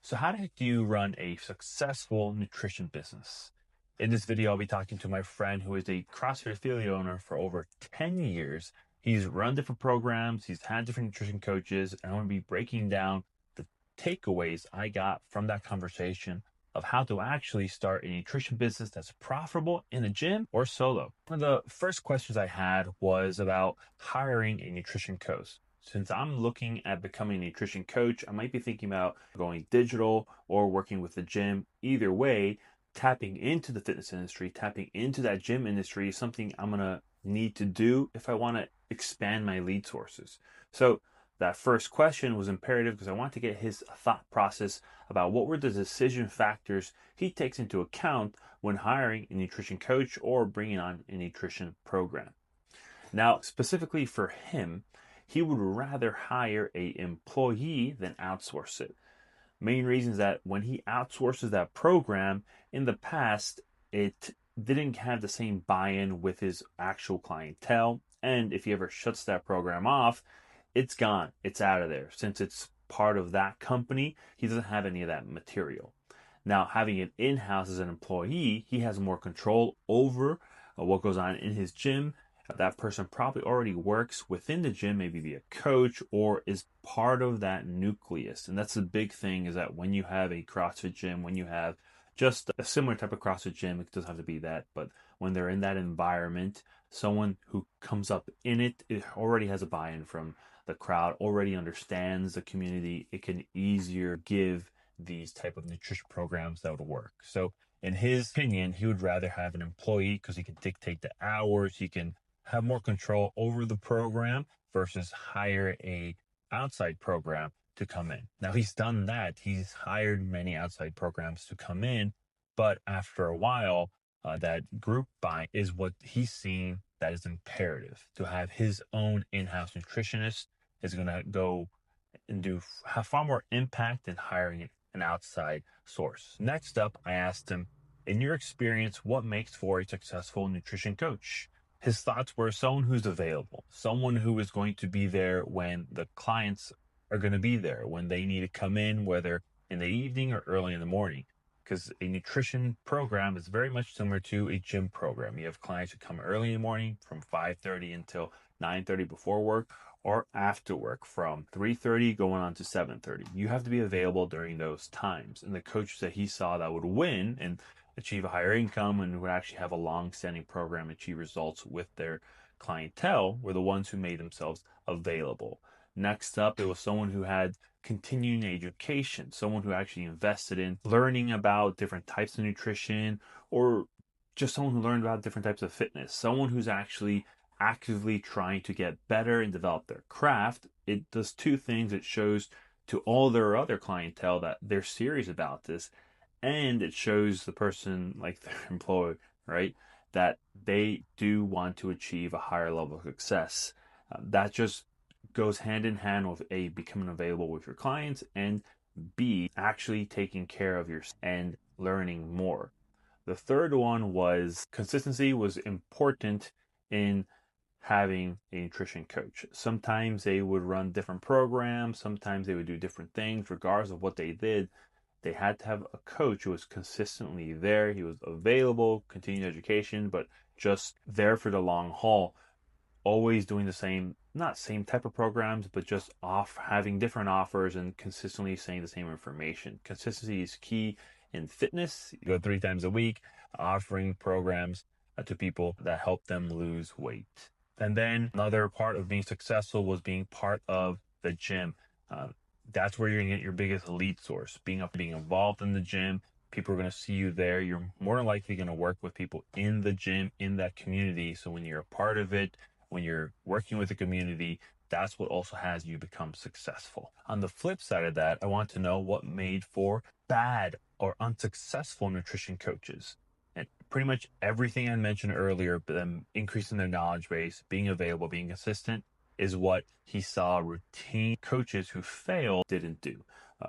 So how the heck do you run a successful nutrition business? In this video, I'll be talking to my friend who is a CrossFit affiliate owner for over 10 years. He's run different programs, he's had different nutrition coaches, and I'm going to be breaking down the takeaways I got from that conversation of how to actually start a nutrition business that's profitable in a gym or solo. One of the first questions I had was about hiring a nutrition coach. Since I'm looking at becoming a nutrition coach, I might be thinking about going digital or working with the gym. Either way, tapping into the fitness industry, tapping into that gym industry is something I'm going to need to do if I want to expand my lead sources. So that first question was imperative because I want to get his thought process about what were the decision factors he takes into account when hiring a nutrition coach or bringing on a nutrition program. Now, specifically for him, he would rather hire a employee than outsource it. Main reason is that when he outsources that program, in the past, it didn't have the same buy-in with his actual clientele. And if he ever shuts that program off, it's gone. It's out of there. Since it's part of that company, he doesn't have any of that material. Now, having it in-house as an employee, he has more control over what goes on in his gym. That person probably already works within the gym, maybe be a coach or is part of that nucleus. And that's the big thing, is that when you have a CrossFit gym, when you have just a similar type of CrossFit gym, it doesn't have to be that, but when they're in that environment, someone who comes up in it already has a buy-in from the crowd, already understands the community. It can easier give these type of nutrition programs that would work. So in his opinion, he would rather have an employee because he can dictate the hours, he can have more control over the program versus hire a outside program to come in. Now he's done that. He's hired many outside programs to come in, but after a while, that group buy is what he's seen that is imperative. To have his own in-house nutritionist is going to go and have far more impact than hiring an outside source. Next up, I asked him, in your experience, what makes for a successful nutrition coach? His thoughts were someone who's available, someone who is going to be there when the clients are going to be there, when they need to come in, whether in the evening or early in the morning. Because a nutrition program is very much similar to a gym program. You have clients who come early in the morning from 5:30 until 9:30 before work, or after work from 3:30 going on to 7:30. You have to be available during those times. And the coaches that he saw that would win and achieve a higher income and would actually have a long-standing program, achieve results with their clientele, were the ones who made themselves available. Next up, it was someone who had continuing education, someone who actually invested in learning about different types of nutrition, or just someone who learned about different types of fitness, someone who's actually actively trying to get better and develop their craft. It does two things. It shows to all their other clientele that they're serious about this, and it shows the person, like their employer, right, that they do want to achieve a higher level of success. That just goes hand in hand with A, becoming available with your clients, and B, actually taking care of yourself and learning more. The third one was consistency was important in having a nutrition coach. Sometimes they would run different programs, sometimes they would do different things. Regardless of what they did, they had to have a coach who was consistently there. He was available, continued education, but just there for the long haul, always doing the same, not same type of programs, but just having different offers and consistently saying the same information. Consistency is key in fitness. You go 3 times a week, offering programs to people that help them lose weight. And then another part of being successful was being part of the gym. That's where you're going to get your biggest lead source. Being involved in the gym, people are going to see you there. You're more than likely going to work with people in the gym, in that community. So when you're a part of it, when you're working with the community, that's what also has you become successful. On the flip side of that, I want to know what made for bad or unsuccessful nutrition coaches. And pretty much everything I mentioned earlier, but them increasing their knowledge base, being available, being consistent, is what he saw routine coaches who failed didn't do.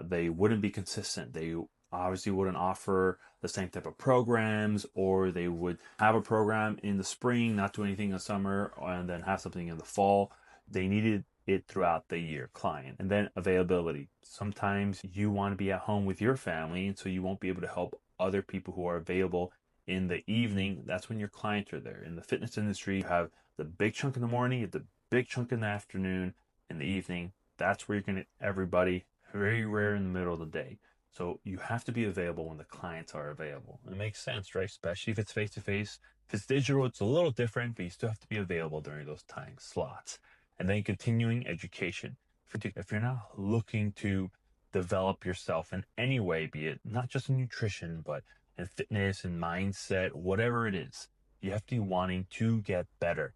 They wouldn't be consistent. They obviously wouldn't offer the same type of programs, or they would have a program in the spring, not do anything in the summer, and then have something in the fall. They needed it throughout the year, client. And then availability. Sometimes you want to be at home with your family, and so you won't be able to help other people who are available in the evening. That's when your clients are there. In the fitness industry, you have the big chunk in the morning, the big chunk in the afternoon, in the evening. That's where you're going to everybody, very rare in the middle of the day. So you have to be available when the clients are available. It makes sense, right? Especially if it's face to face. If it's digital, it's a little different, but you still have to be available during those time slots. And then continuing education. If you're not looking to develop yourself in any way, be it not just in nutrition, but in fitness and mindset, whatever it is, you have to be wanting to get better.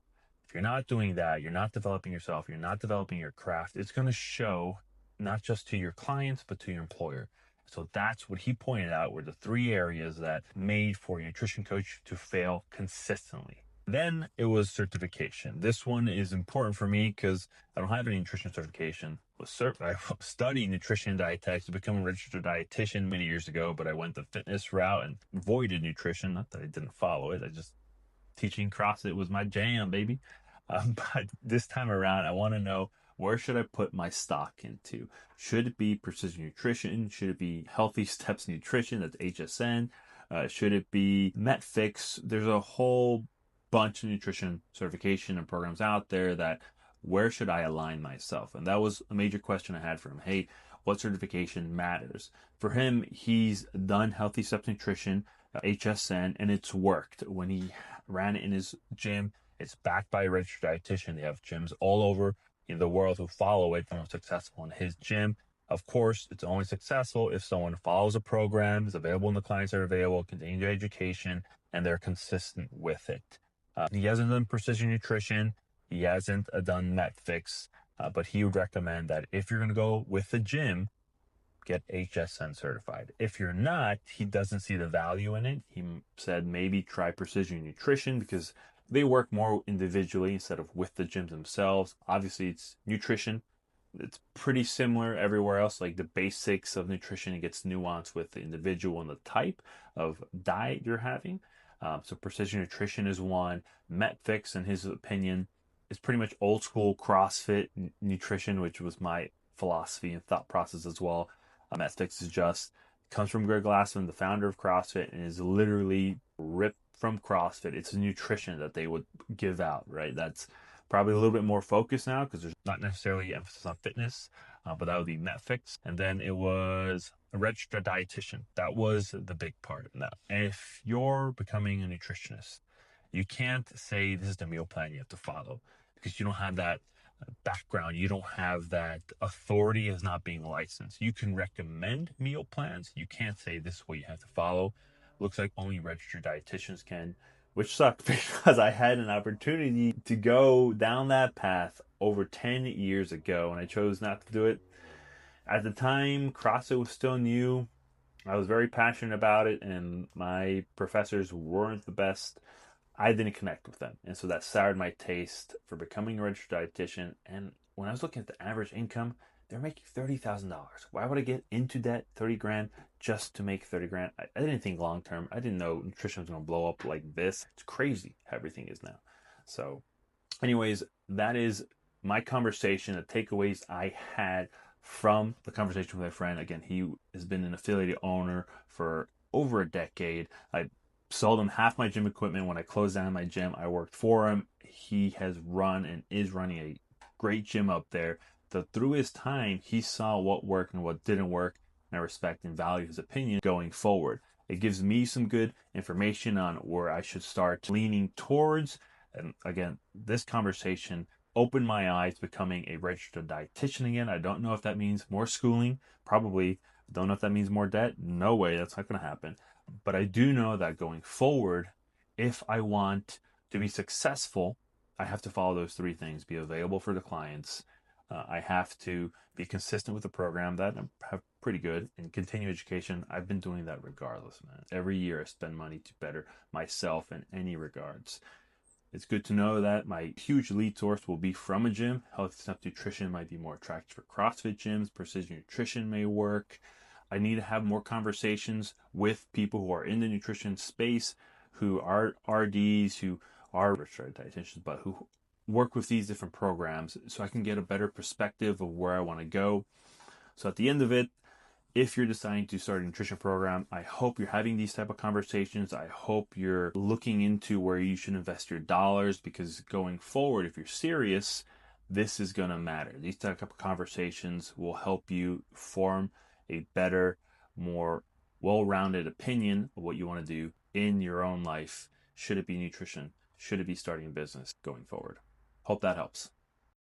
If you're not doing that, you're not developing yourself, you're not developing your craft, it's going to show not just to your clients, but to your employer. So that's what he pointed out were the three areas that made for a nutrition coach to fail consistently. Then it was certification. This one is important for me because I don't have any nutrition certification. I studied nutrition and dietetics to become a registered dietitian many years ago, but I went the fitness route and avoided nutrition. Not that I didn't follow it. I just teaching CrossFit was my jam, baby. But this time around, I want to know, where should I put my stock into? Should it be precision nutrition? Should it be healthy steps nutrition? That's HSN. Should it be MetFix? There's a whole bunch of nutrition certification and programs out there that where should I align myself? And that was a major question I had for him. Hey, what certification matters? For him, he's done healthy steps nutrition, HSN, and it's worked. When he ran it in his gym, it's backed by a registered dietitian. They have gyms all over in the world who follow it and are successful in his gym. Of course, it's only successful if someone follows a program, is available and the clients are available, continue their education, and they're consistent with it. He hasn't done precision nutrition. He hasn't done MetFix, but he would recommend that if you're going to go with the gym, get HSN certified. If you're not, he doesn't see the value in it. He said maybe try precision nutrition because they work more individually instead of with the gyms themselves. Obviously, it's nutrition. It's pretty similar everywhere else. Like the basics of nutrition, it gets nuanced with the individual and the type of diet you're having. So precision nutrition is one. MetFix, in his opinion, is pretty much old school CrossFit nutrition, which was my philosophy and thought process as well. MetFix is just comes from Greg Glassman, the founder of CrossFit, and is literally ripped from CrossFit. It's a nutrition that they would give out, right? That's probably a little bit more focused now because there's not necessarily emphasis on fitness, but that would be MetFix. And then it was a registered dietitian. That was the big part. Now, if you're becoming a nutritionist, you can't say this is the meal plan you have to follow because you don't have that background. You don't have that authority as not being licensed. You can recommend meal plans. You can't say this is what you have to follow. Looks like only registered dietitians can, which sucked because I had an opportunity to go down that path over 10 years ago and I chose not to do it. At the time, CrossFit was still new. I was very passionate about it and my professors weren't the best. I didn't connect with them. And so that soured my taste for becoming a registered dietitian. And when I was looking at the average income, they're making $30,000. Why would I get into debt 30 grand just to make 30 grand? I didn't think long term. I didn't know nutrition was going to blow up like this. It's crazy how everything is now. So, anyways, that is my conversation, the takeaways I had from the conversation with my friend. Again, he has been an affiliate owner for over a decade. I sold him half my gym equipment when I closed down my gym. I worked for him. He has run and is running a great gym up there. So through his time, he saw what worked and what didn't work, and I respect and value his opinion going forward. It gives me some good information on where I should start leaning towards. And again, this conversation opened my eyes to becoming a registered dietitian again. I don't know if that means more schooling. Probably. Don't know if that means more debt. No way. That's not going to happen. But I do know that going forward, if I want to be successful, I have to follow those three things: be available for the clients. I have to be consistent with the program that I have pretty good, and continue education. I've been doing that regardless, man. Every year I spend money to better myself in any regards. It's good to know that my huge lead source will be from a gym. Healthy Step Nutrition might be more attractive for CrossFit gyms. Precision Nutrition may work. I need to have more conversations with people who are in the nutrition space, who are RDs, who are registered dietitians, but who work with these different programs so I can get a better perspective of where I want to go. So at the end of it, if you're deciding to start a nutrition program, I hope you're having these type of conversations. I hope you're looking into where you should invest your dollars, because going forward, if you're serious, this is going to matter. These type of conversations will help you form a better, more well-rounded opinion of what you want to do in your own life. Should it be nutrition? Should it be starting a business going forward? Hope that helps.